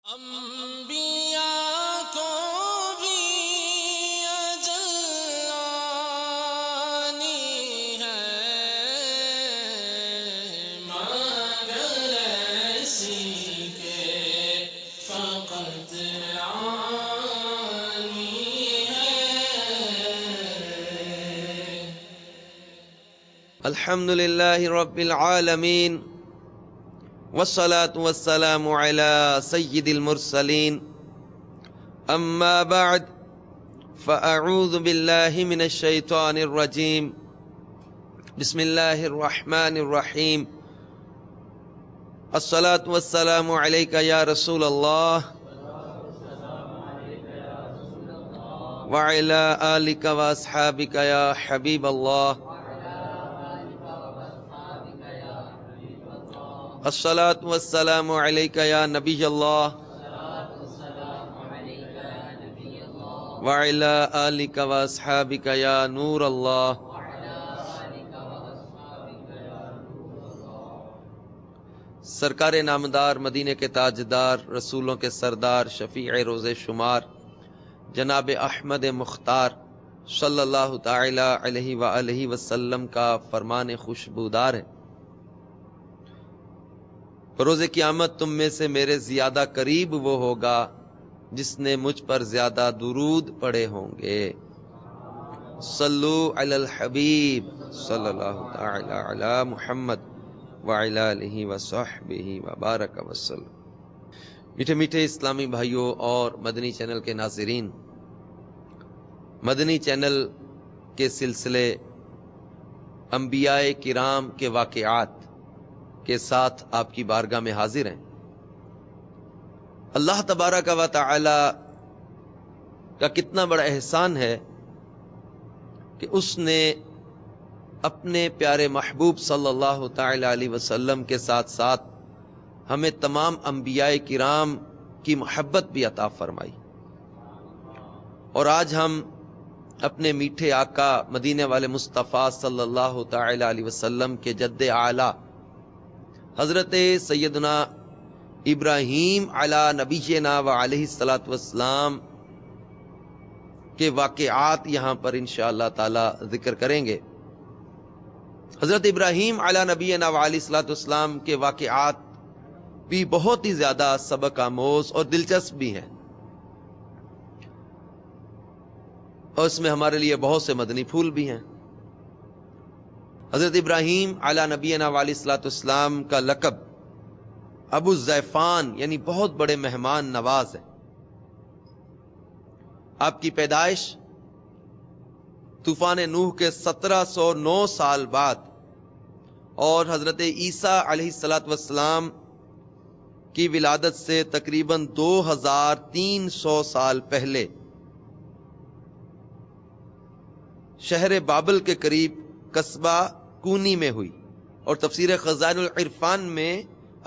انبیاء کو بھی اجل آنی ہے، مگر ایسی کہ فقط آنی ہے۔ الحمد للہ رب العالمین والصلاة والسلام على سید المرسلین اما بعد فاعوذ باللہ من الشیطان الرجیم بسم اللہ الرحمن الرحیم الصلاة والسلام علیک یا رسول اللہ وعلى آلک واصحابک یا حبیب اللہ الصلاة والسلام علیک یا نبی اللہ وعلی آلک واصحابک یا نور اللہ۔ سرکار نامدار، مدینے کے تاجدار، رسولوں کے سردار، شفیع روز شمار، جناب احمد مختار صلی اللہ تعالی علیہ وآلہ وسلم کا فرمان خوشبودار ہے، روز قیامت تم میں سے میرے زیادہ قریب وہ ہوگا جس نے مجھ پر زیادہ درود پڑھے ہوں گے۔ صلو علی الحبیب صلی اللہ تعالی علی محمد وعلی آلہ وصحبہ وبارک وسلم۔ میٹھے میٹھے اسلامی بھائیوں اور مدنی چینل کے ناظرین، مدنی چینل کے سلسلے انبیاء کرام کے واقعات کے ساتھ آپ کی بارگاہ میں حاضر ہیں۔ اللہ تبارک و تعالی کا کتنا بڑا احسان ہے کہ اس نے اپنے پیارے محبوب صلی اللہ تعالی علیہ وسلم کے ساتھ ساتھ ہمیں تمام انبیاء کرام کی محبت بھی عطا فرمائی، اور آج ہم اپنے میٹھے آقا مدینے والے مصطفیٰ صلی اللہ تعالی علیہ وسلم کے جد اعلیٰ حضرت سیدنا ابراہیم علی نبینا و علیہ الصلاۃ والسلام کے واقعات یہاں پر انشاءاللہ تعالی ذکر کریں گے۔ حضرت ابراہیم علی نبینا و علیہ الصلاۃ والسلام کے واقعات بھی بہت ہی زیادہ سبق آموز اور دلچسپ بھی ہیں، اور اس میں ہمارے لیے بہت سے مدنی پھول بھی ہیں۔ حضرت ابراہیم علی نبینا و علیہ الصلاۃ والسلام کا لقب ابو الزیفان یعنی بہت بڑے مہمان نواز ہے۔ آپ کی پیدائش طوفان نوح کے 1709 سال بعد اور حضرت عیسیٰ علیہ الصلاۃ والسلام کی ولادت سے تقریباً 2300 سال پہلے شہر بابل کے قریب قصبہ کونی میں ہوئی، اور تفسیر خزائن العرفان میں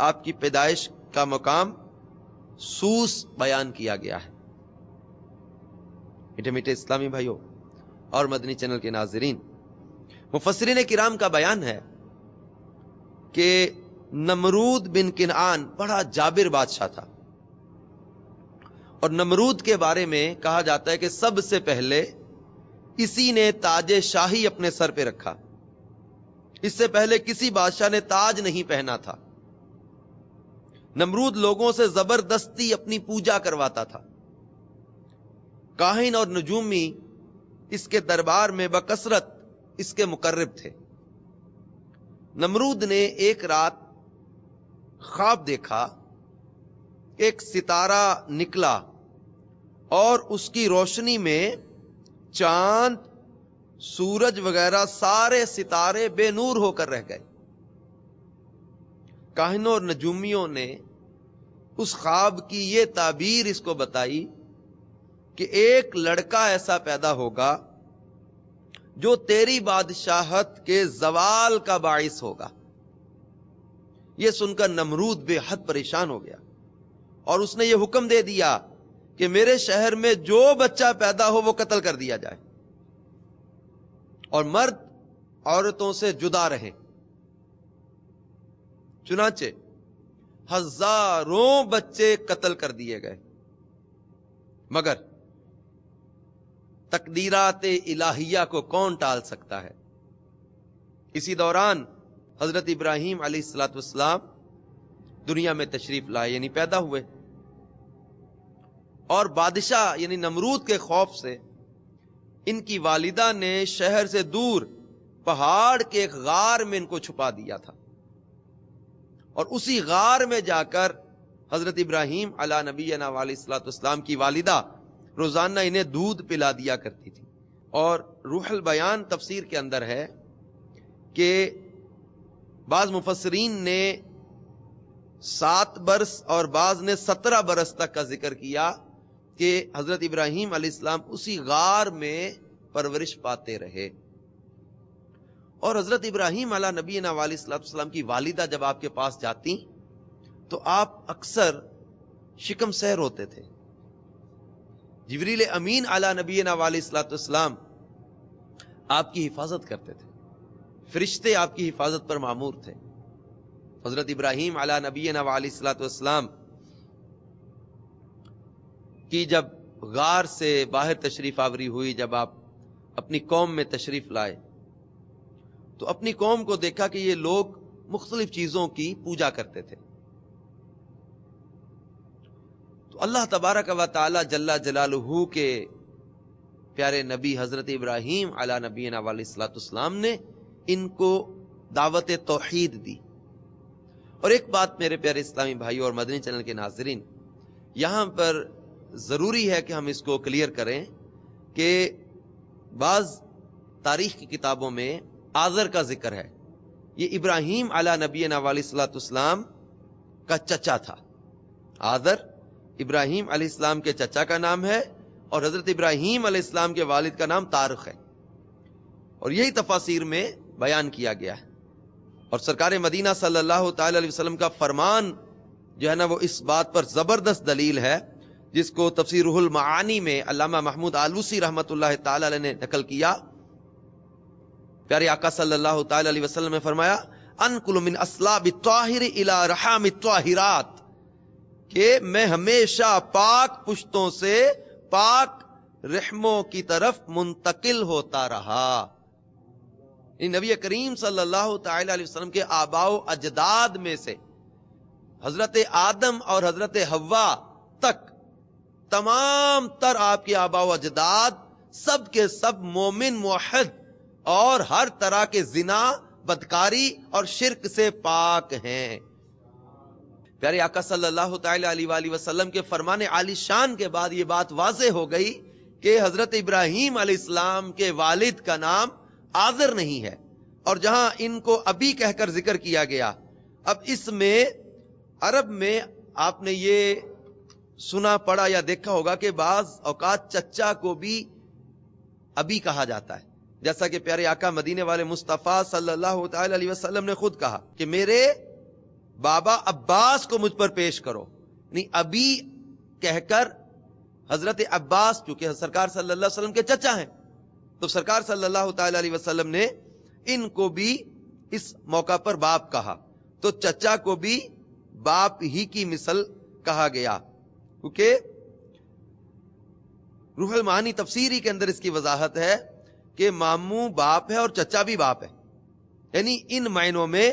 آپ کی پیدائش کا مقام سوس بیان کیا گیا ہے۔ میٹھے میٹھے اسلامی بھائیوں اور مدنی چینل کے ناظرین، مفسرین کرام کا بیان ہے کہ نمرود بن کنعان بڑا جابر بادشاہ تھا، اور نمرود کے بارے میں کہا جاتا ہے کہ سب سے پہلے اسی نے تاج شاہی اپنے سر پہ رکھا، اس سے پہلے کسی بادشاہ نے تاج نہیں پہنا تھا۔ نمرود لوگوں سے زبردستی اپنی پوجا کرواتا تھا، کاہن اور نجومی اس کے دربار میں بکثرت اس کے مقرب تھے۔ نمرود نے ایک رات خواب دیکھا، ایک ستارہ نکلا اور اس کی روشنی میں چاند، سورج وغیرہ سارے ستارے بے نور ہو کر رہ گئے۔ کاہنوں اور نجومیوں نے اس خواب کی یہ تعبیر اس کو بتائی کہ ایک لڑکا ایسا پیدا ہوگا جو تیری بادشاہت کے زوال کا باعث ہوگا۔ یہ سن کر نمرود بے حد پریشان ہو گیا، اور اس نے یہ حکم دے دیا کہ میرے شہر میں جو بچہ پیدا ہو وہ قتل کر دیا جائے، اور مرد عورتوں سے جدا رہیں۔ چنانچہ ہزاروں بچے قتل کر دیے گئے، مگر تقدیرات الہیہ کو کون ٹال سکتا ہے؟ اسی دوران حضرت ابراہیم علیہ الصلوۃ والسلام دنیا میں تشریف لائے، یعنی پیدا ہوئے، اور بادشاہ یعنی نمرود کے خوف سے ان کی والدہ نے شہر سے دور پہاڑ کے ایک غار میں ان کو چھپا دیا تھا، اور اسی غار میں جا کر حضرت ابراہیم علی نبینا علیہ الصلوۃ والسلام کی والدہ روزانہ انہیں دودھ پلا دیا کرتی تھی۔ اور روح البیان تفسیر کے اندر ہے کہ بعض مفسرین نے 7 برس اور بعض نے 17 برس تک کا ذکر کیا کہ حضرت ابراہیم علیہ السلام اسی غار میں پرورش پاتے رہے۔ اور حضرت ابراہیم علیہ نبینا علیہ السلام کی والدہ جب آپ کے پاس جاتی تو آپ اکثر شکم سیر ہوتے تھے۔ جبریل امین علیہ نبینا علیہ السلام آپ کی حفاظت کرتے تھے، فرشتے آپ کی حفاظت پر مامور تھے۔ حضرت ابراہیم علیہ نبینا علیہ السلام کی جب غار سے باہر تشریف آوری ہوئی، جب آپ اپنی قوم میں تشریف لائے تو اپنی قوم کو دیکھا کہ یہ لوگ مختلف چیزوں کی پوجا کرتے تھے۔ تو اللہ تبارک و تعالی جل جلالہ کے پیارے نبی حضرت ابراہیم علیہ نبینا علیہ السلام نے ان کو دعوت توحید دی۔ اور ایک بات میرے پیارے اسلامی بھائیوں اور مدنی چینل کے ناظرین، یہاں پر ضروری ہے کہ ہم اس کو کلیئر کریں کہ بعض تاریخ کی کتابوں میں آذر کا ذکر ہے۔ یہ ابراہیم علیہ نبینا علیہ السلام کا چچا تھا۔ آذر ابراہیم علیہ السلام کے چچا کا نام ہے، اور حضرت ابراہیم علیہ السلام کے والد کا نام طارق ہے، اور یہی تفاسیر میں بیان کیا گیا ہے۔ اور سرکار مدینہ صلی اللہ تعالی علیہ وسلم کا فرمان جو ہے نا، وہ اس بات پر زبردست دلیل ہے، جس کو تفسیر روح المعانی میں علامہ محمود آلوسی رحمت اللہ تعالی علیہ نے نقل کیا۔ پیارے آقا صلی اللہ تعالی علیہ وسلم نے فرمایا، انقل من اصلاب الطاہر الی رحام الطاہرات، کہ میں ہمیشہ پاک پشتوں سے پاک رحموں کی طرف منتقل ہوتا رہا۔ نبی کریم صلی اللہ تعالی علیہ وسلم کے آباء و اجداد میں سے حضرت آدم اور حضرت حوا تک تمام تر آپ کے آباء و اجداد سب کے سب مومن موحد اور ہر طرح کے زنا، بدکاری اور شرک سے پاک ہیں۔ پیارے آقا صلی اللہ تعالی علیہ وآلہ وسلم کے فرمان عالی شان کے بعد یہ بات واضح ہو گئی کہ حضرت ابراہیم علیہ السلام کے والد کا نام آذر نہیں ہے، اور جہاں ان کو ابی کہہ کر ذکر کیا گیا، اب اس میں عرب میں آپ نے یہ سنا پڑھا یا دیکھا ہوگا کہ بعض اوقات چچا کو بھی ابی کہا جاتا ہے، جیسا کہ پیارے آقا مدینے والے مصطفیٰ صلی اللہ تعالی علیہ وسلم نے خود کہا کہ میرے بابا عباس کو مجھ پر پیش کرو، یعنی ابی کہہ کر حضرت عباس چونکہ سرکار صلی اللہ علیہ وسلم کے چچا ہیں، تو سرکار صلی اللہ تعالی علیہ وسلم نے ان کو بھی اس موقع پر باپ کہا، تو چچا کو بھی باپ ہی کی مثل کہا گیا، کیونکہ روح المعانی تفسیری کے اندر اس کی وضاحت ہے کہ ماموں باپ ہے اور چچا بھی باپ ہے، یعنی ان معنوں میں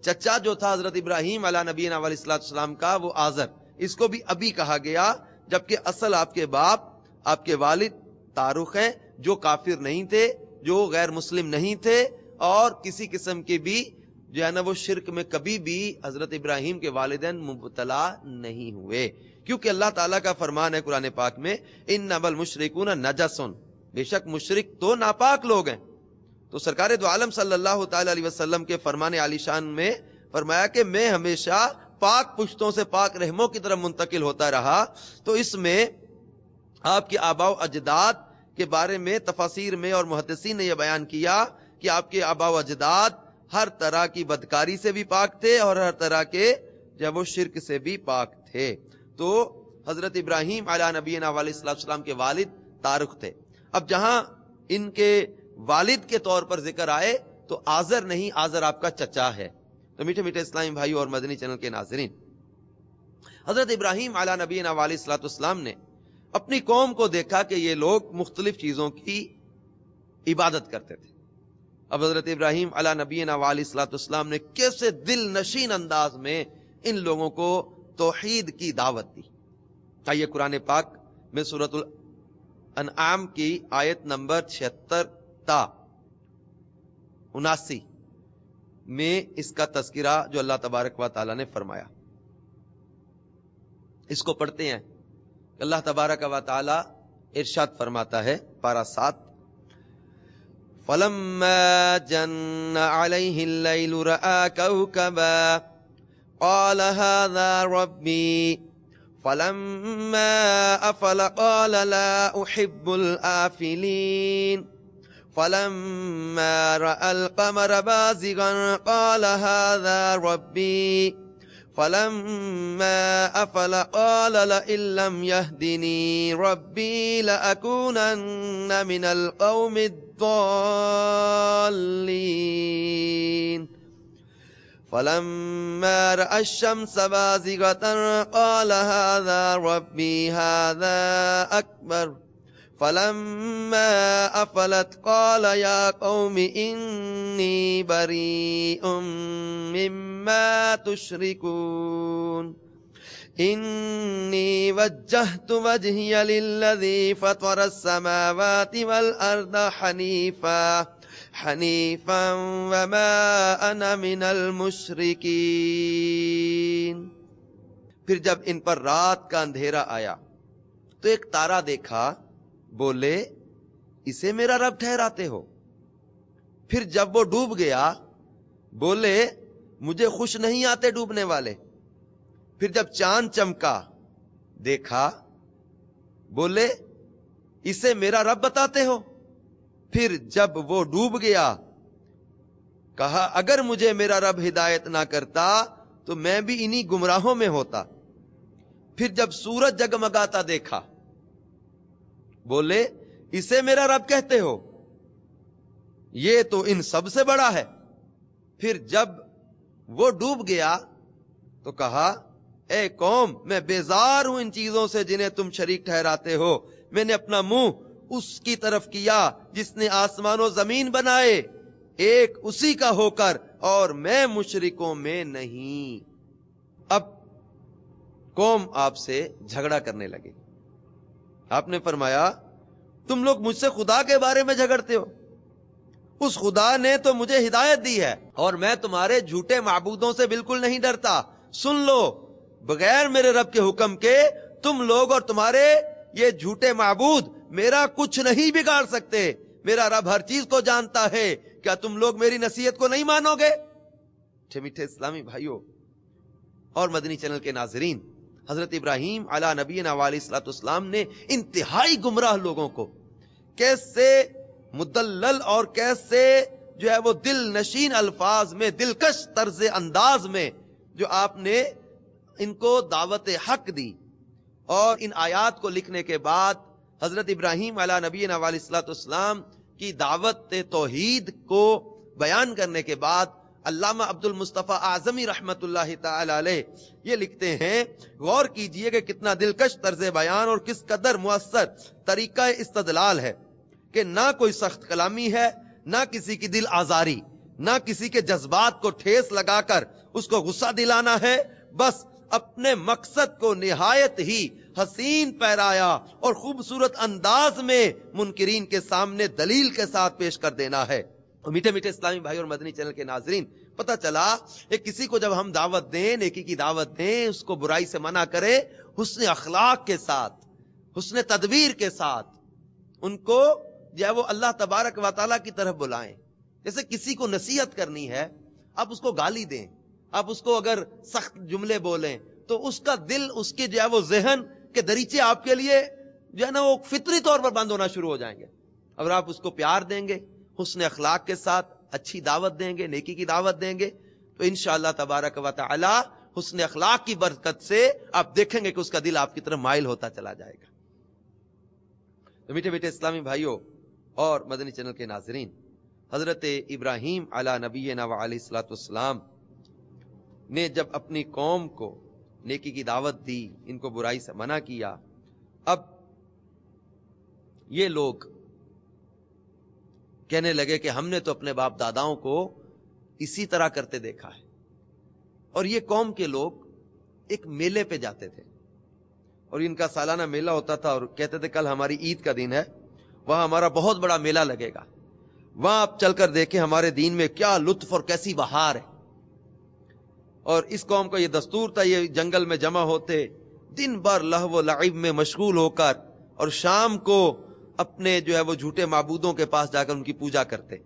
چچا جو تھا حضرت ابراہیم علیہ نبینا علیہ السلام کا، وہ آذر، اس کو بھی ابی کہا گیا، جبکہ اصل آپ کے باپ، آپ کے والد طارق ہیں، جو کافر نہیں تھے، جو غیر مسلم نہیں تھے، اور کسی قسم کی بھی جو ہے نا وہ شرک میں کبھی بھی حضرت ابراہیم کے والدین مبتلا نہیں ہوئے، کیونکہ اللہ تعالیٰ کا فرمان ہے قرآن پاک میں، انما المشرکون نجس، بے شک مشرک تو ناپاک لوگ ہیں۔ تو سرکار دو عالم صلی اللہ تعالی علیہ وسلم کے فرمان عالی شان میں فرمایا کہ میں ہمیشہ پاک پشتوں سے پاک رحموں کی طرف منتقل ہوتا رہا، تو اس میں آپ کے آباء و اجداد کے بارے میں تفاسیر میں اور محدثین نے یہ بیان کیا کہ آپ کے آباء و اجداد ہر طرح کی بدکاری سے بھی پاک تھے اور ہر طرح کے جب وہ شرک سے بھی پاک تھے۔ تو حضرت ابراہیم علیہ نبینا علیہ السلام کے والد طارق تھے۔ اب جہاں ان کے والد کے طور پر ذکر آئے تو آذر نہیں، آذر آپ کا چچا ہے۔ تو میٹھے میٹھے اسلامی بھائی اور مدنی چینل کے ناظرین، حضرت ابراہیم علی نبینا علیہ الصلوۃ والسلام نے اپنی قوم کو دیکھا کہ یہ لوگ مختلف چیزوں کی عبادت کرتے تھے. اب حضرت ابراہیم علی نبینا علیہ الصلوۃ والسلام نے کیسے دل نشین انداز میں ان لوگوں کو توحید کی دعوت دی. آئیے قرآن پاک میں سورۃ الانعام کی آیت نمبر 76 تا 79 میں اس کا تذکرہ جو اللہ تبارک و تعالی نے فرمایا اس کو پڑھتے ہیں. اللہ تبارک و تعالی ارشاد فرماتا ہے پارہ 7 فَلَمَّا جَنَّ عَلَيْهِ اللَّيْلُ رَأَى كَوْكَبًا قَالَ هَذَا رَبِّي فَلَمَّا أَفَلَ قَالَ لَا أُحِبُّ الْآفِلِينَ فَلَمَّا رَأَى الْقَمَرَ بَازِغًا قَالَ هَذَا رَبِّي فَلَمَّا أَفَلَ قَالَ لَئِن لَّمْ يَهْدِنِي رَبِّي لَأَكُونَنَّ مِنَ الْقَوْمِ الضَّالِّينَ فَلَمَّا رَأَى الشَّمْسَ بَازِغَةً قَالَ هَذَا رَبِّي هَذَا أَكْبَرُ فَلَمَّا أَفَلَتْ قَالَ يَا قَوْمِ إِنِّي بَرِيءٌ مِّمَّا تُشْرِكُونَ إِنِّي وَجَّهْتُ وَجْهِيَ لِلَّذِي فَطَرَ السَّمَاوَاتِ وَالْأَرْضَ حَنِيفًا وَمَا أَنَا مِنَ الْمُشْرِكِينَ. پھر جب ان پر رات کا اندھیرا آیا تو ایک تارا دیکھا، بولے اسے میرا رب ٹھہراتے ہو. پھر جب وہ ڈوب گیا بولے مجھے خوش نہیں آتے ڈوبنے والے. پھر جب چاند چمکا دیکھا بولے اسے میرا رب بتاتے ہو. پھر جب وہ ڈوب گیا کہا اگر مجھے میرا رب ہدایت نہ کرتا تو میں بھی انہی گمراہوں میں ہوتا. پھر جب سورج جگمگاتا دیکھا بولے اسے میرا رب کہتے ہو، یہ تو ان سب سے بڑا ہے. پھر جب وہ ڈوب گیا تو کہا اے قوم میں بیزار ہوں ان چیزوں سے جنہیں تم شریک ٹھہراتے ہو. میں نے اپنا منہ اس کی طرف کیا جس نے آسمان و زمین بنائے، ایک اسی کا ہو کر، اور میں مشرکوں میں نہیں. اب قوم آپ سے جھگڑا کرنے لگے. آپ نے فرمایا تم لوگ مجھ سے خدا کے بارے میں جھگڑتے ہو، اس خدا نے تو مجھے ہدایت دی ہے اور میں تمہارے جھوٹے معبودوں سے بالکل نہیں ڈرتا. سن لو بغیر میرے رب کے حکم کے تم لوگ اور تمہارے یہ جھوٹے معبود میرا کچھ نہیں بگاڑ سکتے. میرا رب ہر چیز کو جانتا ہے. کیا تم لوگ میری نصیحت کو نہیں مانو گے؟ میٹھے اسلامی بھائیوں اور مدنی چینل کے ناظرین، حضرت ابراہیم علی نبینا علیہ الصلوۃ والسلام نے انتہائی گمراہ لوگوں کو کیسے مدلل اور کیسے جو ہے وہ دل نشین الفاظ میں، دلکش طرز انداز میں جو آپ نے ان کو دعوت حق دی. اور ان آیات کو لکھنے کے بعد حضرت ابراہیم علی نبینا علیہ الصلوۃ والسلام کی دعوت توحید کو بیان کرنے کے بعد علامہ عبد المصطفیٰ اعظمی رحمت اللہ تعالی علیہ یہ لکھتے ہیں، غور کیجئے کہ کتنا دلکش طرز بیان اور کس قدر مؤثر طریقہ استدلال ہے کہ نہ کوئی سخت کلامی ہے، نہ کسی کی دل آزاری، نہ کسی کے جذبات کو ٹھیس لگا کر اس کو غصہ دلانا ہے. بس اپنے مقصد کو نہایت ہی حسین پیرایا اور خوبصورت انداز میں منکرین کے سامنے دلیل کے ساتھ پیش کر دینا ہے. میٹھے میٹھے اسلامی بھائی اور مدنی چینل کے ناظرین، پتہ چلا کہ کسی کو جب ہم دعوت دیں، نیکی کی دعوت دیں، اس کو برائی سے منع کرے، حسن اخلاق کے ساتھ، حسن تدبیر کے ساتھ ان کو جو ہے وہ اللہ تبارک و تعالیٰ کی طرف بلائیں. جیسے کسی کو نصیحت کرنی ہے، آپ اس کو گالی دیں، آپ اس کو اگر سخت جملے بولیں تو اس کا دل، اس کے جو ہے وہ ذہن کے دریچے آپ کے لیے جو ہے نا وہ فطری طور پر بند ہونا شروع ہو جائیں گے. اگر آپ اس کو پیار دیں گے، حسن اخلاق کے ساتھ اچھی دعوت دیں گے، نیکی کی دعوت دیں گے، تو انشاءاللہ تبارک و تعالی حسن اخلاق کی برکت سے آپ دیکھیں گے کہ اس کا دل آپ کی طرف مائل ہوتا چلا جائے گا. تو میٹھے میٹھے اسلامی بھائیوں اور مدنی چینل کے ناظرین، حضرت ابراہیم علی نبینا و علیہ الصلوۃ والسلام نے جب اپنی قوم کو نیکی کی دعوت دی، ان کو برائی سے منع کیا. اب یہ لوگ کہنے لگے کہ ہم نے تو اپنے باپ داداؤں کو اسی طرح کرتے دیکھا ہے. اور یہ قوم کے لوگ ایک میلے پہ جاتے تھے، اور ان کا سالانہ میلہ ہوتا تھا، اور کہتے تھے کل ہماری عید کا دن ہے، وہاں ہمارا بہت بڑا میلہ لگے گا، وہاں آپ چل کر دیکھیں ہمارے دین میں کیا لطف اور کیسی بہار ہے. اور اس قوم کا یہ دستور تھا، یہ جنگل میں جمع ہوتے، دن بھر لہو و لعب میں مشغول ہو کر، اور شام کو اپنے جو ہے وہ جھوٹے معبودوں کے پاس جا کر ان کی پوجا کرتے،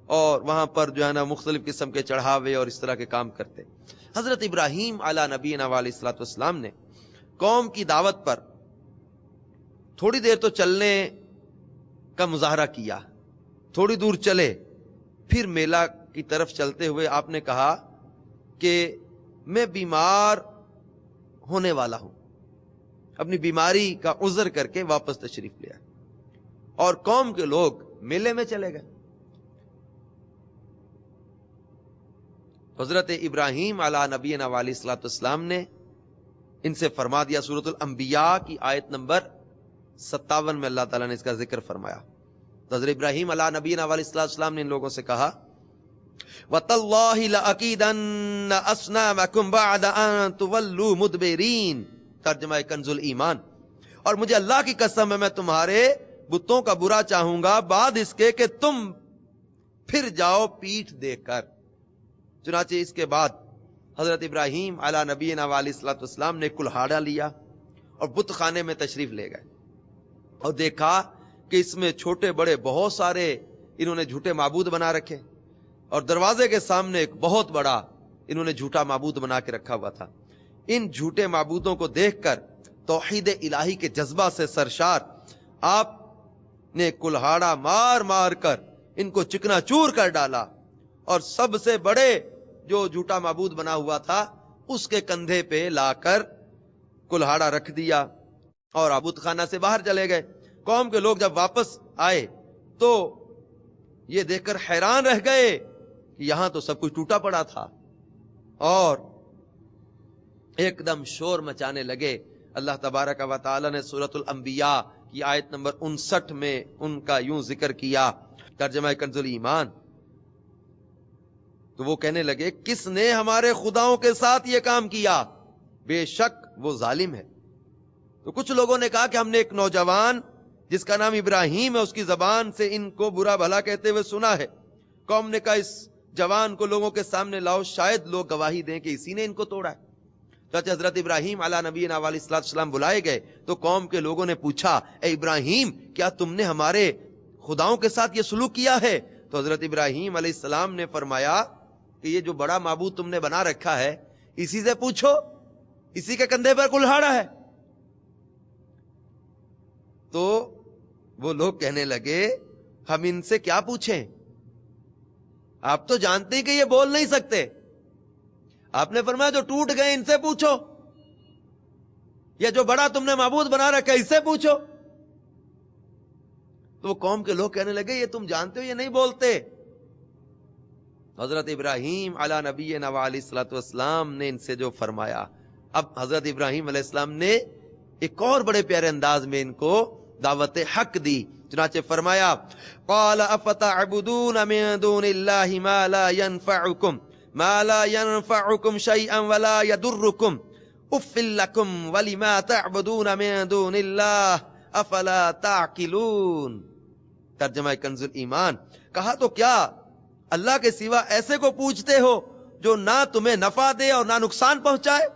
اور وہاں پر جو ہے نا مختلف قسم کے چڑھاوے اور اس طرح کے کام کرتے. حضرت ابراہیم علی نبینا علیہ الصلوۃ والسلام نے قوم کی دعوت پر تھوڑی دیر تو چلنے کا مظاہرہ کیا، تھوڑی دور چلے، پھر میلہ کی طرف چلتے ہوئے آپ نے کہا کہ میں بیمار ہونے والا ہوں. اپنی بیماری کا عذر کر کے واپس تشریف لیا، اور قوم کے لوگ میلے میں چلے گئے. حضرت ابراہیم علی نبینا علیہ الصلوۃ والسلام نے ان سے فرما دیا. سورۃ الانبیاء کی آیت نمبر 57 میں اللہ تعالیٰ نے اس کا ذکر فرمایا. حضرت ابراہیم علی نبینا علیہ الصلوۃ والسلام نے ان لوگوں سے کہا وَتَاللَّهِ لَأَكِيدَنَّ أَصْنَامَكُمْ بَعْدَ أَن تُوَلُّوا مُدْبِرِينَ. ترجمہ کنز الایمان. اور مجھے اللہ کی قسم ہے میں تمہارے بتوں کا برا چاہوں گا بعد اس کے کہ تم پھر جاؤ پیٹھ دے کر. چنانچہ اس کے بعد حضرت ابراہیم علی نبینا علیہ الصلوۃ والسلام نے کلہاڑا لیا اور بت خانے میں تشریف لے گئے، اور دیکھا کہ اس میں چھوٹے بڑے بہت سارے انہوں نے جھوٹے معبود بنا رکھے، اور دروازے کے سامنے ایک بہت بڑا انہوں نے جھوٹا معبود بنا کے رکھا ہوا تھا. ان جھوٹے معبودوں کو دیکھ کر توحید الہی کے جذبہ سے سرشار آپ نے کلہاڑا مار مار کر ان کو چکنا چور کر ڈالا، اور سب سے بڑے جو جھوٹا معبود بنا ہوا تھا اس کے کندھے پہ لا کر کلہاڑا رکھ دیا، اور بت خانہ سے باہر چلے گئے. قوم کے لوگ جب واپس آئے تو یہ دیکھ کر حیران رہ گئے کہ یہاں تو سب کچھ ٹوٹا پڑا تھا، اور ایک دم شور مچانے لگے. اللہ تبارک و تعالی نے سورۃ الانبیاء کی آیت نمبر 59 میں ان کا یوں ذکر کیا. ترجمہ کنز الایمان. تو وہ کہنے لگے کس نے ہمارے خداؤں کے ساتھ یہ کام کیا، بے شک وہ ظالم ہے. تو کچھ لوگوں نے کہا کہ ہم نے ایک نوجوان جس کا نام ابراہیم ہے اس کی زبان سے ان کو برا بھلا کہتے ہوئے سنا ہے. قوم نے کہا اس جوان کو لوگوں کے سامنے لاؤ، شاید لوگ گواہی دیں کہ اسی نے ان کو توڑا ہے. حضرت ابراہیم علی نبینا علیہ الصلوۃ والسلام بلائے گئے تو قوم کے لوگوں نے پوچھا اے ابراہیم کیا تم نے ہمارے خداؤں کے ساتھ یہ سلوک کیا ہے؟ تو حضرت ابراہیم علیہ السلام نے فرمایا کہ یہ جو بڑا معبود تم نے بنا رکھا ہے اسی سے پوچھو، اسی کے کندھے پر کلہاڑا ہے. تو وہ لوگ کہنے لگے ہم ان سے کیا پوچھیں، آپ تو جانتے ہیں کہ یہ بول نہیں سکتے. آپ نے فرمایا جو ٹوٹ گئے ان سے پوچھو، یا جو بڑا تم نے معبود بنا رکھا ہے اس سے پوچھو. تو وہ قوم کے لوگ کہنے لگے یہ تم جانتے ہو یہ نہیں بولتے. حضرت ابراہیم علی نبینا علیہ الصلوۃ والسلام نے ان سے جو فرمایا، اب حضرت ابراہیم علیہ السلام نے ایک اور بڑے پیارے انداز میں ان کو دعوت حق دی. چنانچہ فرمایا قال افتعبدون من دون اللہ ما لا ينفعكم شيئا ولا يضركم اف لكم ولما تعبدون من دون اللہ افلا تعقلون. ترجمہ کنز الایمان. کہا تو کیا اللہ کے سوا ایسے کو پوچھتے ہو جو نہ تمہیں نفع دے اور نہ نقصان پہنچائے؟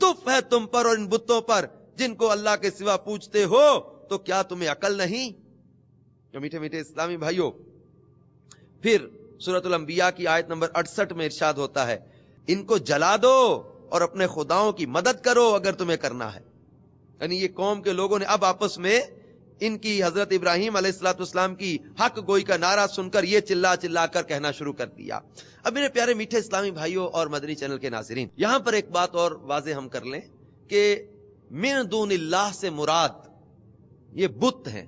تف ہے تم پر اور ان بتوں پر جن کو اللہ کے سوا پوچھتے ہو، تو کیا تمہیں عقل نہیں؟ میٹھے میٹھے اسلامی بھائیوں، پھر سورۃ الانبیاء کی آیت نمبر 68 میں ارشاد ہوتا ہے ان کو جلا دو اور اپنے خداؤں کی مدد کرو اگر تمہیں کرنا ہے. یعنی یہ قوم کے لوگوں نے اب آپس میں ان کی حضرت ابراہیم علیہ الصلوۃ والسلام کی حق گوئی کا نعرہ سن کر یہ چلا چلا کر کہنا شروع کر دیا. اب میرے پیارے میٹھے اسلامی بھائیوں اور مدنی چینل کے ناظرین، یہاں پر ایک بات اور واضح ہم کر لیں کہ من دون اللہ سے مراد یہ بت ہیں.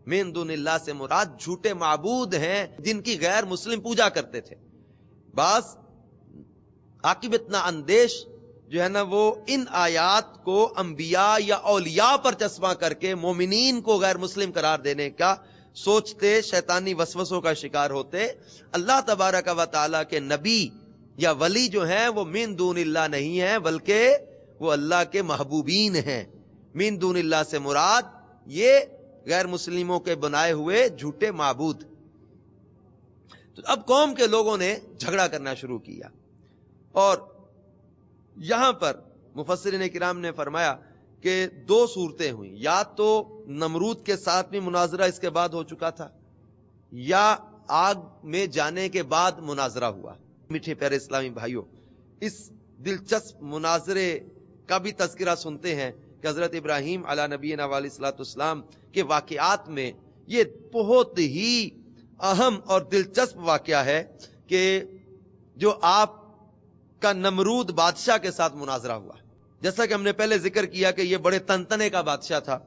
من دون اللہ سے مراد جھوٹے معبود ہیں جن کی غیر مسلم پوجا کرتے تھے. بعض عاقبت نا اندیش جو ہے نا وہ ان آیات کو انبیاء یا اولیاء پر چسپاں کر کے مومنین کو غیر مسلم قرار دینے کا سوچتے، شیطانی وسوسوں کا شکار ہوتے. اللہ تبارک و تعالیٰ کے نبی یا ولی جو ہیں وہ من دون اللہ نہیں ہیں، بلکہ وہ اللہ کے محبوبین ہیں. من دون اللہ سے مراد یہ غیر مسلموں کے بنائے ہوئے جھوٹے معبود. تو اب قوم کے لوگوں نے جھگڑا کرنا شروع کیا، اور یہاں پر مفسرین کرام نے فرمایا کہ دو صورتیں ہوئیں. یا تو نمرود کے ساتھ بھی مناظرہ اس کے بعد ہو چکا تھا، یا آگ میں جانے کے بعد مناظرہ ہوا. میٹھے پیارے اسلامی بھائیوں، اس دلچسپ مناظرے کا بھی تذکرہ سنتے ہیں کہ حضرت ابراہیم علی نبینا علیہ الصلوۃ والسلام کے واقعات میں یہ بہت ہی اہم اور دلچسپ واقعہ ہے کہ جو آپ کا نمرود بادشاہ کے ساتھ مناظرہ ہوا. جیسا کہ ہم نے پہلے ذکر کیا کہ یہ بڑے تنتنے کا بادشاہ تھا.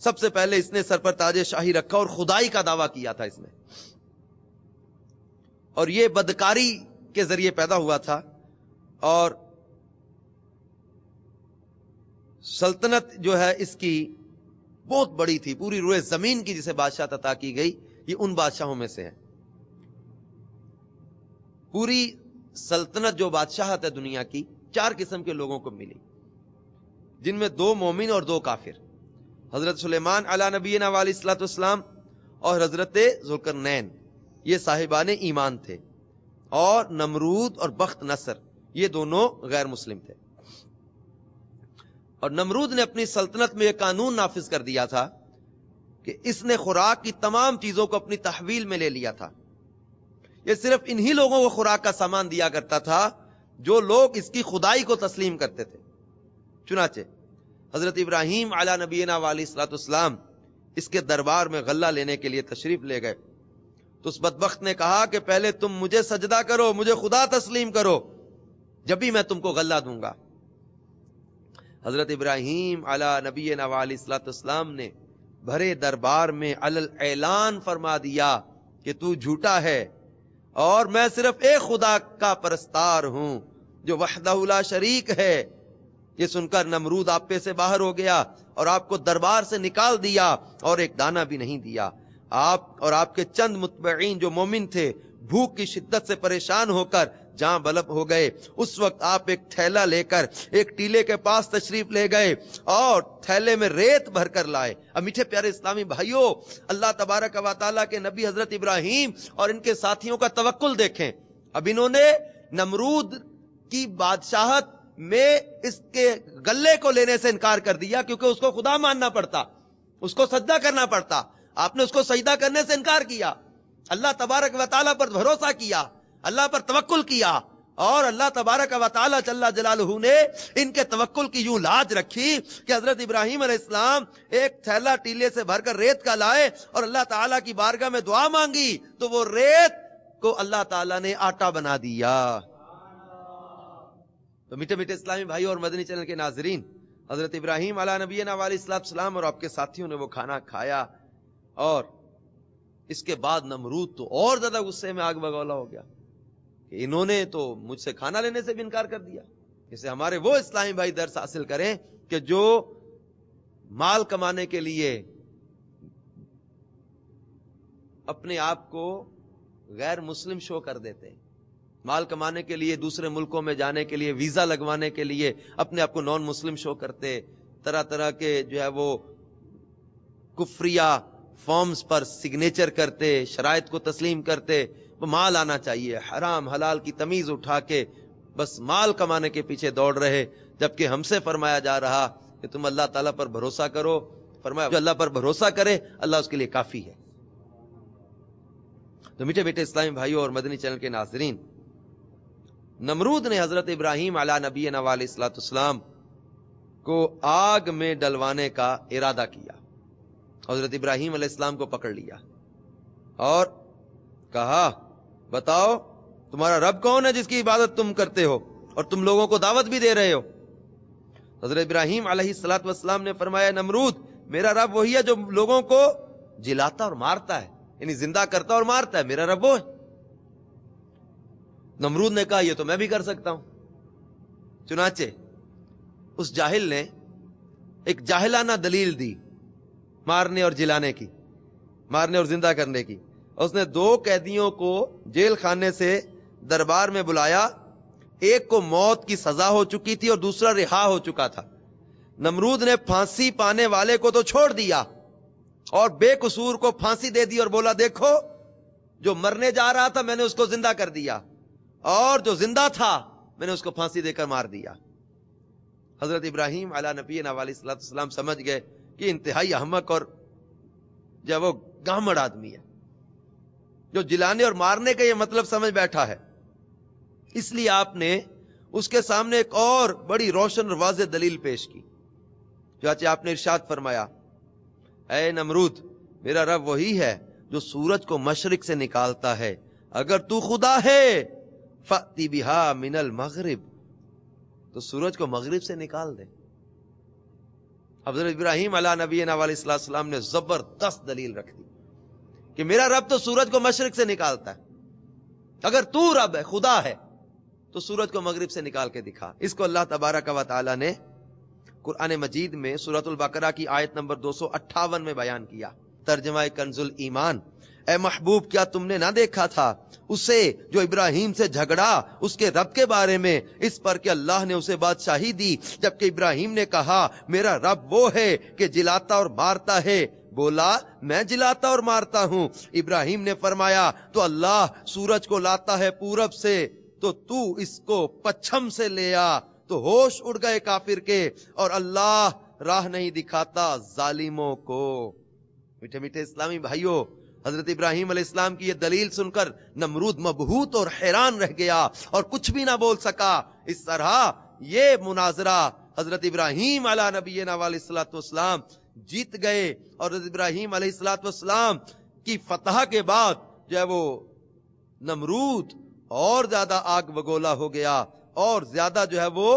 سب سے پہلے اس نے سر پر تاج شاہی رکھا اور خدائی کا دعویٰ کیا تھا اس نے، اور یہ بدکاری کے ذریعے پیدا ہوا تھا. اور سلطنت جو ہے اس کی بہت بڑی تھی، پوری روئے زمین کی جسے بادشاہ عطا کی گئی، یہ ان بادشاہوں میں سے ہے. پوری سلطنت جو بادشاہت ہے دنیا کی 4 قسم کے لوگوں کو ملی، جن میں 2 مومن اور 2 کافر. حضرت سلیمان علی نبینا علیہ الصلوۃ والسلام اور حضرت ذوالقرنین یہ صاحبان ایمان تھے، اور نمرود اور بخت نصر یہ دونوں غیر مسلم تھے. اور نمرود نے اپنی سلطنت میں یہ قانون نافذ کر دیا تھا کہ اس نے خوراک کی تمام چیزوں کو اپنی تحویل میں لے لیا تھا. یہ صرف انہی لوگوں کو خوراک کا سامان دیا کرتا تھا جو لوگ اس کی خدائی کو تسلیم کرتے تھے. چنانچہ حضرت ابراہیم علی نبینا علیہ الصلوۃ والسلام اس کے دربار میں غلہ لینے کے لیے تشریف لے گئے تو اس بدبخت نے کہا کہ پہلے تم مجھے سجدہ کرو، مجھے خدا تسلیم کرو، جب بھی میں تم کو غلہ دوں گا. حضرت ابراہیم علی نبینا علیہ الصلوۃ والسلام نے بھرے دربار میں علل اعلان فرما دیا کہ تو جھوٹا ہے اور میں صرف ایک خدا کا پرستار ہوں جو وحدہ لا شریک ہے. یہ سن کر نمرود آپے سے باہر ہو گیا اور آپ کو دربار سے نکال دیا اور ایک دانہ بھی نہیں دیا. آپ اور آپ کے چند متبعین جو مومن تھے بھوک کی شدت سے پریشان ہو کر جاں بلب ہو گئے. اس وقت آپ ایک تھیلا لے کر ایک ٹیلے کے پاس تشریف لے گئے اور تھیلے میں ریت بھر کر لائے. اب میٹھے پیارے اسلامی بھائیوں، اللہ تبارک و تعالیٰ کے نبی حضرت ابراہیم اور ان کے ساتھیوں کا توکل دیکھیں. اب انہوں نے نمرود کی بادشاہت میں اس کے غلے کو لینے سے انکار کر دیا، کیونکہ اس کو خدا ماننا پڑتا، اس کو سجدہ کرنا پڑتا. آپ نے اس کو سجدہ کرنے سے انکار کیا، اللہ تبارک و تعالیٰ پر بھروسہ کیا، اللہ پر توکل کیا، اور اللہ تبارک و تعالیٰ جل جلالہ نے ان کے توکل کی یوں لاج رکھی کہ حضرت ابراہیم علیہ السلام ایک تھیلا ٹیلے سے بھر کر ریت کا لائے اور اللہ تعالیٰ کی بارگاہ میں دعا مانگی تو وہ ریت کو اللہ تعالیٰ نے آٹا بنا دیا. تو میٹھے میٹھے اسلامی بھائی اور مدنی چینل کے ناظرین، حضرت ابراہیم علیہ نبینا علیہ السلام اور آپ کے ساتھیوں نے وہ کھانا کھایا، اور اس کے بعد نمرود تو اور زیادہ غصے میں آگ بگولا ہو گیا کہ انہوں نے تو مجھ سے کھانا لینے سے بھی انکار کر دیا. اسے ہمارے وہ اسلامی بھائی درس حاصل کریں کہ جو مال کمانے کے لیے اپنے آپ کو غیر مسلم شو کر دیتے ہیں، مال کمانے کے لیے دوسرے ملکوں میں جانے کے لیے ویزا لگوانے کے لیے اپنے آپ کو نان مسلم شو کرتے، طرح طرح کے جو ہے وہ کفریہ فارمز پر سگنیچر کرتے، شرائط کو تسلیم کرتے. وہ مال آنا چاہیے، حرام حلال کی تمیز اٹھا کے بس مال کمانے کے پیچھے دوڑ رہے، جبکہ ہم سے فرمایا جا رہا کہ تم اللہ تعالیٰ پر بھروسہ کرو. فرمایا جو اللہ پر بھروسہ کرے اللہ اس کے لیے کافی ہے. تو میٹھے میٹھے اسلامی بھائیوں اور مدنی چینل کے ناظرین، نمرود نے حضرت ابراہیم علیہ نبینا علیہ الصلوۃ والسلام کو آگ میں ڈلوانے کا ارادہ کیا. حضرت ابراہیم علیہ السلام کو پکڑ لیا اور کہا بتاؤ تمہارا رب کون ہے جس کی عبادت تم کرتے ہو اور تم لوگوں کو دعوت بھی دے رہے ہو؟ حضرت ابراہیم علیہ الصلوۃ والسلام نے فرمایا نمرود میرا رب وہی ہے جو لوگوں کو جلاتا اور مارتا ہے، یعنی زندہ کرتا اور مارتا ہے، میرا رب وہ ہے. نمرود نے کہا یہ تو میں بھی کر سکتا ہوں. چنانچہ اس جاہل نے ایک جاہلانہ دلیل دی مارنے اور جلانے کی، مارنے اور زندہ کرنے کی. اس نے 2 قیدیوں کو جیل خانے سے دربار میں بلایا. ایک کو موت کی سزا ہو چکی تھی اور دوسرا رہا ہو چکا تھا. نمرود نے پھانسی پانے والے کو تو چھوڑ دیا اور بے قصور کو پھانسی دے دی اور بولا دیکھو جو مرنے جا رہا تھا میں نے اس کو زندہ کر دیا اور جو زندہ تھا میں نے اس کو پھانسی دے کر مار دیا. حضرت ابراہیم علی نبینا علیہ الصلوۃ والسلام سمجھ گئے کہ انتہائی احمق اور جب وہ گامڑ آدمی ہے جو جلانے اور مارنے کا یہ مطلب سمجھ بیٹھا ہے. اس لیے آپ نے اس کے سامنے ایک اور بڑی روشن اور واضح دلیل پیش کی. چاچے آپ نے ارشاد فرمایا اے نمرود میرا رب وہی ہے جو سورج کو مشرق سے نکالتا ہے، اگر تو خدا ہے فأتی بہا من المغرب، تو سورج کو مغرب سے نکال دے. حضرت ابراہیم علیہ نبینا علیہ السلام نے زبردست دلیل رکھ دی کہ میرا رب تو سورج کو مشرق سے نکالتا ہے، اگر تو رب ہے خدا ہے تو سورج کو مغرب سے نکال کے دکھا. اس کو اللہ تبارک و تعالی نے قرآن مجید میں سورۃ البقرہ کی آیت نمبر 258 میں بیان کیا. ترجمہ کنز الایمان، اے محبوب کیا تم نے نہ دیکھا تھا اسے جو ابراہیم سے جھگڑا اس کے رب کے بارے میں، اس پر کہ اللہ نے اسے بادشاہی دی، جبکہ ابراہیم نے کہا میرا رب وہ ہے کہ جلاتا اور مارتا ہے. بولا میں جلاتا اور مارتا ہوں. ابراہیم نے فرمایا تو اللہ سورج کو لاتا ہے پورب سے تو اس کو پچھم سے لے آ. تو ہوش اڑ گئے کافر کے اور اللہ راہ نہیں دکھاتا ظالموں کو. میٹھے میٹھے اسلامی بھائیوں، حضرت ابراہیم علیہ السلام کی یہ دلیل سن کر نمرود مبہوت اور حیران رہ گیا اور کچھ بھی نہ بول سکا. اس طرح یہ مناظرہ حضرت ابراہیم علیہ نبینا علیہ الصلوۃ والسلام جیت گئے اور حضرت ابراہیم علیہ الصلوۃ والسلام کی فتح کے بعد جو ہے وہ نمرود اور زیادہ آگ بگولا ہو گیا اور زیادہ جو ہے وہ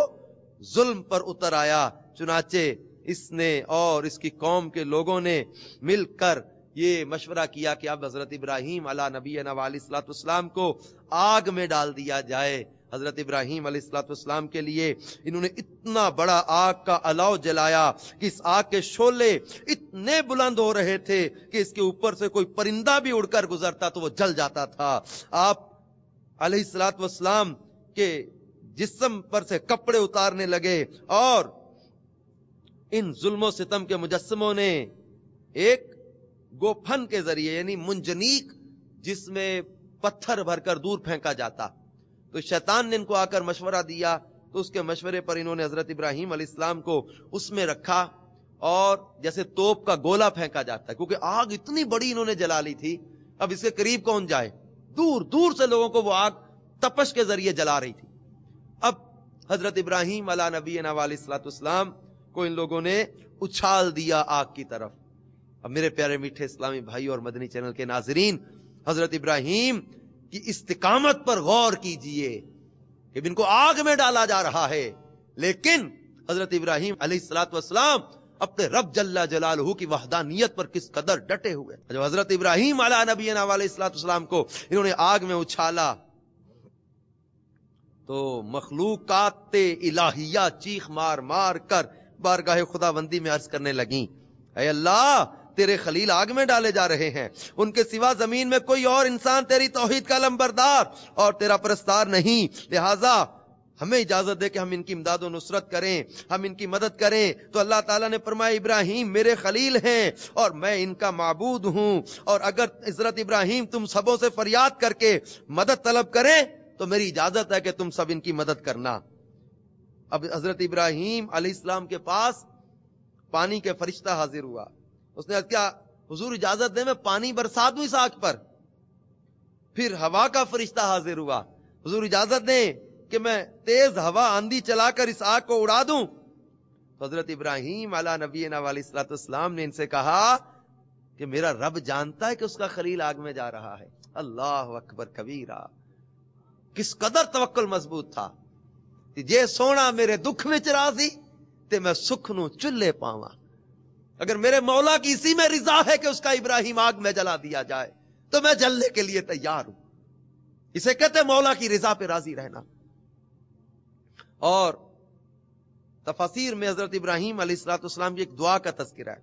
ظلم پر اتر آیا. چنانچہ اس نے اور اس کی قوم کے لوگوں نے مل کر یہ مشورہ کیا کہ اب حضرت ابراہیم علیہ نبینا علیہ الصلوۃ والسلام کو آگ میں ڈال دیا جائے. حضرت ابراہیم علیہ الصلوۃ والسلام کے لیے انہوں نے اتنا بڑا آگ کا الاؤ جلایا کہ اس آگ کے شعلے اتنے بلند ہو رہے تھے کہ اس کے اوپر سے کوئی پرندہ بھی اڑ کر گزرتا تو وہ جل جاتا تھا. آپ علیہ الصلوۃ والسلام کے جسم پر سے کپڑے اتارنے لگے اور ان ظلم و ستم کے مجسموں نے ایک گوپھن کے ذریعے یعنی منجنیق جس میں پتھر بھر کر دور پھینکا جاتا، تو شیطان نے ان کو آ کر مشورہ دیا تو اس کے مشورے پر انہوں نے حضرت ابراہیم علیہ السلام کو اس میں رکھا اور جیسے توپ کا گولا پھینکا جاتا ہے، کیونکہ آگ اتنی بڑی انہوں نے جلا لی تھی اب اس کے قریب کون جائے. دور دور سے لوگوں کو وہ آگ تپش کے ذریعے جلا رہی تھی. اب حضرت ابراہیم علیہ نبینا علیہ الصلوۃ والسلام کو ان لوگوں نے اچھال دیا آگ کی طرف. اب میرے پیارے میٹھے اسلامی بھائی اور مدنی چینل کے ناظرین، حضرت ابراہیم کی استقامت پر غور کیجئے کہ ان کو آگ میں ڈالا جا رہا ہے، لیکن حضرت ابراہیم علیہ الصلوۃ والسلام اپنے رب جل جلالہ کی وحدانیت پر کس قدر ڈٹے ہوئے. جب حضرت ابراہیم علیہ نبینا علیہ الصلوۃ والسلام کو انہوں نے آگ میں اچھالا تو مخلوقات الہیہ چیخ مار مار کر بارگاہ خداوندی میں عرض کرنے لگیں اے اللہ تیرے خلیل آگ میں ڈالے جا رہے ہیں، ان کے سوا زمین میں کوئی اور انسان تیری توحید کا علمبردار اور تیرا پرستار نہیں، لہذا ہمیں اجازت دے کہ ہم ان کی امداد و نصرت کریں، ہم ان کی مدد کریں. تو اللہ تعالیٰ نے فرمایا ابراہیم میرے خلیل ہیں اور میں ان کا معبود ہوں، اور اگر حضرت ابراہیم تم سبوں سے فریاد کر کے مدد طلب کریں تو میری اجازت ہے کہ تم سب ان کی مدد کرنا. اب حضرت ابراہیم علیہ السلام کے پاس پانی کے فرشتہ حاضر ہوا. اس نے کیا حضور اجازت دے میں پانی برسا دوں اس آگ پر. پھر ہوا کا فرشتہ حاضر ہوا، حضور اجازت دیں کہ میں تیز ہوا آندھی چلا کر اس آگ کو اڑا دوں. تو حضرت ابراہیم علیہ نبینا علیہ الصلوۃ والسلام نے ان سے کہا کہ میرا رب جانتا ہے کہ اس کا خلیل آگ میں جا رہا ہے. اللہ اکبر کبیرہ. کس قدر توکل مضبوط تھا. جے سونا میرے دکھ وچ راضی تے میں سکھ نو چلے پاواں. اگر میرے مولا کی اسی میں رضا ہے کہ اس کا ابراہیم آگ میں جلا دیا جائے تو میں جلنے کے لیے تیار ہوں. اسے کہتے مولا کی رضا پہ راضی رہنا. اور تفاسیر میں حضرت ابراہیم علیہ السلام کی ایک دعا کا تذکرہ ہے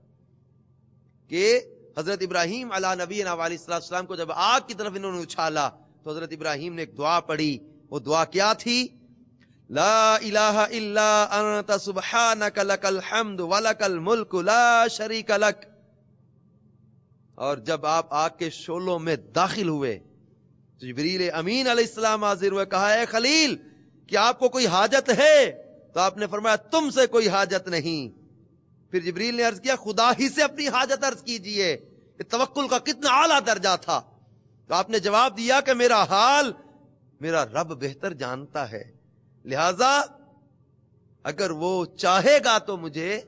کہ حضرت ابراہیم علیہ نبی علیہ السلام کو جب آگ کی طرف انہوں نے اچھالا تو حضرت ابراہیم نے ایک دعا پڑھی. وہ دعا کیا تھی؟ لا الہ الا انت سبحانک لک الحمد ولک الملک لا شریک لک. اور جب آپ آگ کے شعلوں میں داخل ہوئے تو جبریل امین علیہ السلام حاضر ہوئے, کہا اے خلیل کیا آپ کو کوئی حاجت ہے؟ تو آپ نے فرمایا تم سے کوئی حاجت نہیں. پھر جبریل نے عرض کیا خدا ہی سے اپنی حاجت عرض کیجئے. یہ توکل کا کتنا اعلیٰ درجہ تھا. تو آپ نے جواب دیا کہ میرا حال میرا رب بہتر جانتا ہے, لہذا اگر وہ چاہے گا تو مجھے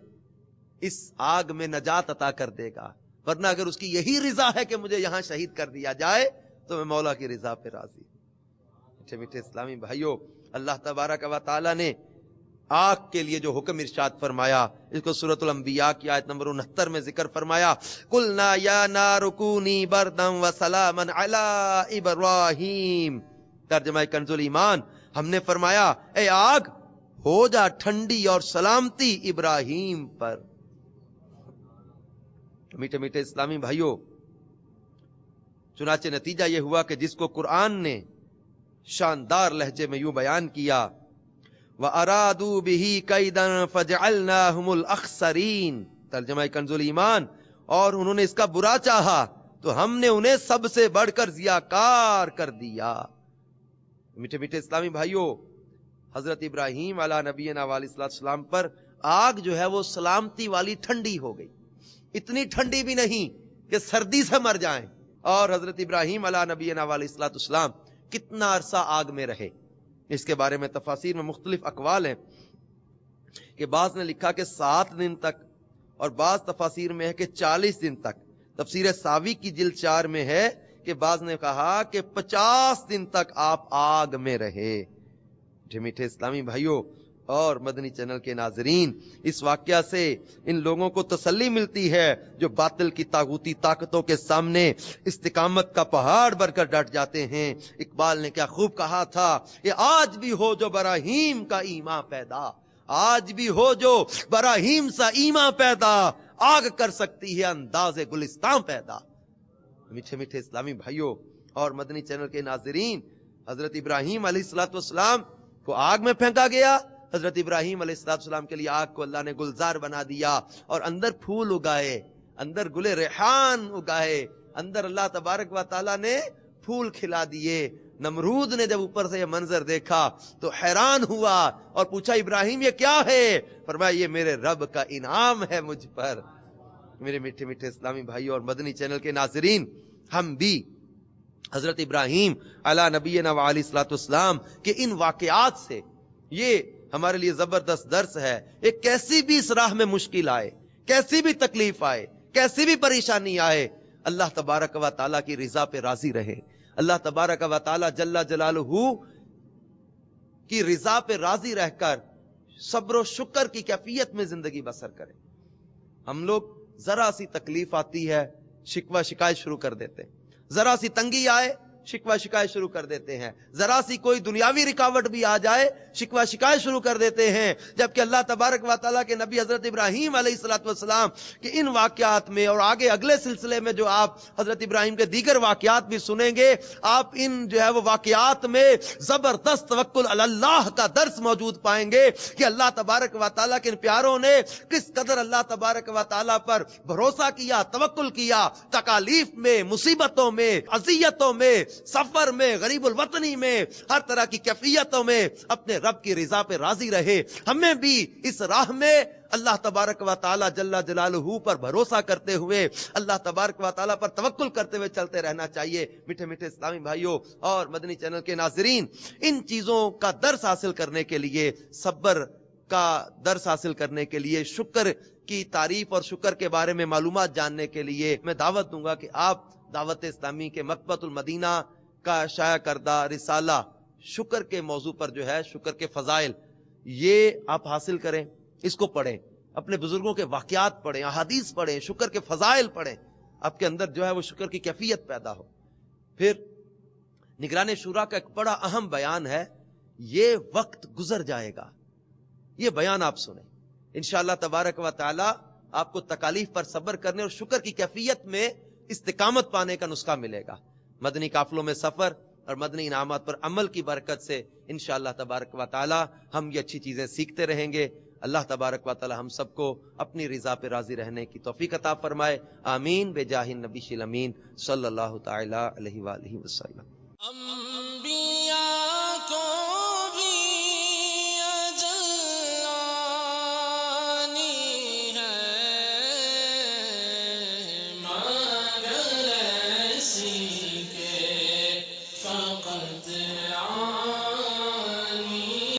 اس آگ میں نجات عطا کر دے گا, ورنہ اگر اس کی یہی رضا ہے کہ مجھے یہاں شہید کر دیا جائے تو میں مولا کی رضا پہ راضی. میٹھے میٹھے اسلامی بھائیوں, اللہ تبارک و تعالی نے آگ کے لیے جو حکم ارشاد فرمایا اس کو سورۃ الانبیاء کی آیت نمبر 69 میں ذکر فرمایا. قلنا یا نار کونی بردا وسلاما علی ابراہیم. ترجمہ کنز الایمان, ہم نے فرمایا اے آگ ہو جا ٹھنڈی اور سلامتی ابراہیم پر. میٹھے میٹھے اسلامی بھائیوں, چنانچہ نتیجہ یہ ہوا کہ جس کو قرآن نے شاندار لہجے میں یوں بیان کیا وَأَرَادُوا بِهِ كَيْدًا فَجَعَلْنَاهُمُ الْأَخْسَرِينَ, ترجمہ کنز الایمان, اور انہوں نے اس کا برا چاہا تو ہم نے انہیں سب سے بڑھ کر ضیاءکار کر دیا. میٹھے میٹھے اسلامی بھائیوں, حضرت ابراہیم علیہ نبینا علیہ السلام پر آگ جو ہے وہ سلامتی والی ٹھنڈی ہو گئی. اتنی ٹھنڈی بھی نہیں کہ سردی سے مر جائیں. اور حضرت ابراہیم علیہ نبینا علیہ السلام کتنا عرصہ آگ میں رہے, اس کے بارے میں تفاسیر میں مختلف اقوال ہیں کہ بعض نے لکھا کہ 7 دن تک, اور بعض تفاسیر میں ہے کہ 40 دن تک. تفسیر ساوی کی جلد 4 میں ہے کہ بعض نے کہا کہ 50 دن تک آپ آگ میں رہے. میٹھے اسلامی بھائیوں اور مدنی چینل کے ناظرین, اس واقعہ سے ان لوگوں کو تسلی ملتی ہے جو باطل کی طاغوتی طاقتوں کے سامنے استقامت کا پہاڑ بن کر ڈٹ جاتے ہیں. اقبال نے کیا خوب کہا تھا کہ آج بھی ہو جو براہیم کا ایمان پیدا, آج بھی ہو جو براہیم سا ایمان پیدا, آگ کر سکتی ہے انداز گلستان پیدا. میٹھے میٹھے اسلامی بھائیوں اور مدنی چینل کے ناظرین, حضرت ابراہیم علیہ السلام کو آگ میں پھینکا گیا. حضرت ابراہیم علیہ السلام کے لیے آگ کو اللہ نے گلزار بنا دیا اور اندر پھول اگائے, اندر گلے ریحان اگائے, اندر اللہ تبارک و تعالیٰ نے پھول کھلا دیے. نمرود نے جب اوپر سے یہ منظر دیکھا تو حیران ہوا اور پوچھا ابراہیم یہ کیا ہے؟ فرمایا یہ میرے رب کا انعام ہے مجھ پر. میرے میٹھے میٹھے اسلامی بھائیوں اور مدنی چینل کے ناظرین, ہم بھی حضرت ابراہیم علیہ نبینا علیہ السلام کے ان واقعات سے یہ ہمارے لیے زبردست درس ہے. ایک کیسی بھی اس راہ میں مشکل آئے, کیسی بھی تکلیف آئے, کیسی بھی پریشانی آئے, اللہ تبارک و تعالیٰ کی رضا پہ راضی رہے. اللہ تبارک و تعالیٰ جل جلالہ کی رضا پہ راضی رہ کر صبر و شکر کی کیفیت میں زندگی بسر کرے. ہم لوگ ذرا سی تکلیف آتی ہے شکوہ شکایت شروع کر دیتے, ذرا سی تنگی آئے شکوہ شکایت شروع کر دیتے ہیں, ذرا سی کوئی دنیاوی رکاوٹ بھی آ جائے شکوہ شکایت شروع کر دیتے ہیں. جبکہ اللہ تبارک و تعالیٰ کے نبی حضرت ابراہیم علیہ السلام کے ان واقعات میں اور آگے اگلے سلسلے میں جو آپ حضرت ابراہیم کے دیگر واقعات بھی سنیں گے, آپ ان جو ہے وہ واقعات میں زبردست توکل علی اللہ کا درس موجود پائیں گے کہ اللہ تبارک و تعالیٰ کے ان پیاروں نے کس قدر اللہ تبارک و تعالیٰ پر بھروسہ کیا, توکل کیا, تکالیف میں, مصیبتوں میں, اذیتوں میں, سفر میں, غریب الوطنی میں, ہر طرح کی کیفیتوں میں اپنے رب کی رضا پہ راضی رہے. ہمیں بھی اس راہ میں اللہ تبارک و تعالی جل جلالہ پر بھروسہ کرتے ہوئے, اللہ تبارک و تعالی پر توکل کرتے ہوئے چلتے رہنا چاہیے. میٹھے میٹھے اسلامی بھائیوں اور مدنی چینل کے ناظرین, ان چیزوں کا درس حاصل کرنے کے لیے, صبر کا درس حاصل کرنے کے لیے, شکر کی تعریف اور شکر کے بارے میں معلومات جاننے کے لیے میں دعوت دوں گا کہ آپ دعوت اسلامی کے مکتبۃ المدینہ کا شائع کردہ رسالہ شکر کے موضوع پر جو ہے, شکر کے فضائل, یہ آپ حاصل کریں, اس کو پڑھیں, اپنے بزرگوں کے واقعات پڑھیں, احادیث پڑھیں, شکر کے فضائل پڑھیں, آپ کے اندر جو ہے وہ شکر کی کیفیت پیدا ہو. پھر نگران شورا کا ایک بڑا اہم بیان ہے, یہ وقت گزر جائے گا, یہ بیان آپ سنیں. انشاءاللہ تبارک و تعالی آپ کو تکالیف پر صبر کرنے اور شکر کی کیفیت میں استقامت پانے کا نسخہ ملے گا. مدنی قافلوں میں سفر اور مدنی انعامات پر عمل کی برکت سے انشاءاللہ تبارک و تعالی ہم یہ اچھی چیزیں سیکھتے رہیں گے. اللہ تبارک و تعالی ہم سب کو اپنی رضا پہ راضی رہنے کی توفیق عطا فرمائے. آمین بجاہ النبی الامین صلی اللہ تعالی علیہ وآلہ وسلم.